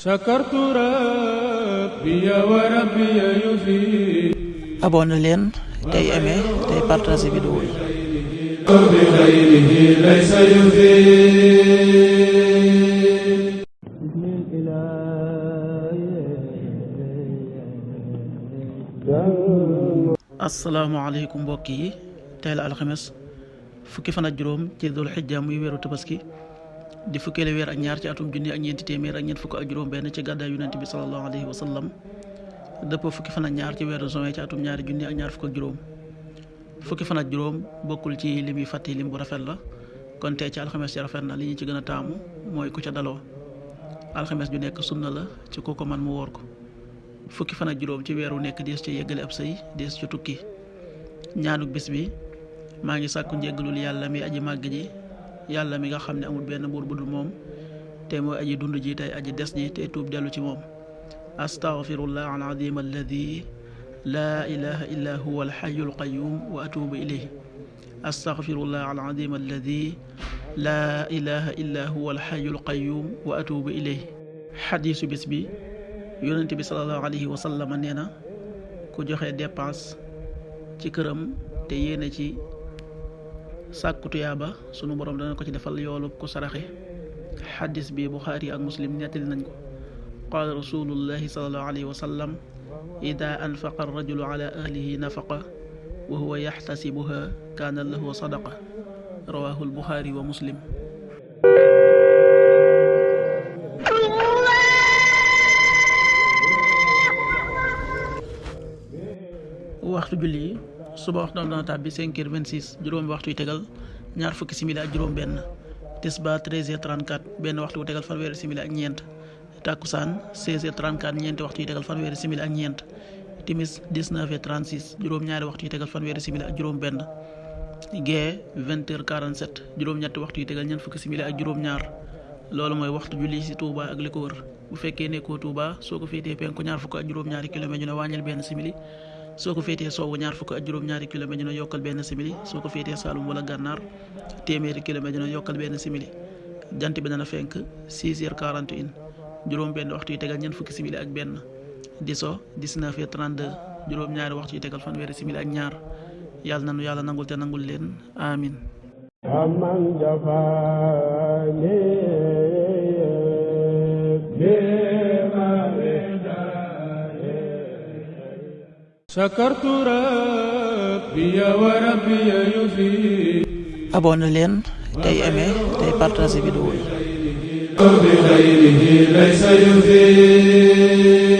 sakartu rabbi wa rabbi yufi. abonné leen tey aimé tey partagé vidéo yi. bi xayrihi laysa yufi. asalaamaaleykum mbokk yi, tey la alxames fukki fan ak juróom ci dul xijja muy weeru tabaski di fukkeelu weer ak ñaar ci atum junni ak ñeenti téeméer ak ñeent fukk ak juróom benn ci gàddaay yonent bi sallallahu alayhi wa sallam dëppoo fukki fan ak ñaar ci weeru juin ci atum ñaari junni ak ñaar fukk ak juróom. fukki fan ak juróom bokkul ci lim yi fàtte lim bu rafet la, kon tey ci alxames ci rafet na li ñu ci gën a taamu mooy ku ca daloo. alxames ju nekk sunna la ci ku ko man mu woor ko. fukki fan ak juróom ci weeru nekk dees ci yeggale ab sëy dees ci tukki. ñaanuk bis bi, maa ngi sàkku njéggalul yàlla mi aji màgg ji, yàlla mi nga xam ne amul benn buur bu dul moom te mooy aji dund ji tey aji des ji te tuub dellu ci moom. astaghfirullah al azim alladi laa ilaha illa huwa al hayyul qayyum wa atubu ilayhi. astaghfirullah al azim alladi laa ilaha illa huwa al hayyul qayyum wa atubu ilayhi. xadiisu bis bi, yonent bi sallallahu alayhi wa sallam nee na ku joxe dépense ci këram te yéene ci sàkku tuyaaba sunu borom dana ko ci defal yoolub ku saraxe. xadis bi Buxaari ak Muslim nettali nañ ko. qaala rasulullahi sallallahu alayhi wa sallam ida anfaqa arrajulu ala ahlihi nafaqa wa huwa yaxtasibuha kaana lahu sadaqa. rawahu albuxaari wa Muslim. waxtu julli yi, suba waxtu dana tàbbi 5h26 juróomi waxtu yu tegal ñaar fukki simili ak juróom benn. tisbaar 13h34 benn waxtu yu tegal fanweeri simili ak ñeent. takkusaan 16h34 ñeenti waxtu yu tegal fanweeri simili ak ñeent. timis 19h36 juróom ñaari waxtu yu tegal fanweeri simili ak juróom benn. gee 20h47 juróom ñetti waxtu yu tegal ñeent fukki simili ak juróom ñaar. loolu mooy waxtu julli ci Touba ak li ko wër. bu fekkee nekkoo Touba, soo ko féetee penku ñaar fukk ak juróom ñaari kilomètre ñu ne wàññil benn simili. soo ko féetee sowwu ñaar fukk ak juróom ñaari kilomètre ñu ne yokkal benn simili. soo ko féetee Saalum wala Gànnaar téeméeri kilomètre ñu ne yokkal benn simili. jant bi dana fenk 6h41 juróom benn waxtu yu tegal ñeent fukki simili ak benn. di so 19h32 juróom ñaari waxtu yu tegal fanweeri simili ak ñaar. yàlla nanu yàlla nangul te nangul leen amin. sakartu rabbi wa rabbi yufi. abonné leen tey aimé tey partagé vidéo yi. bi xayrihi laysa yufi.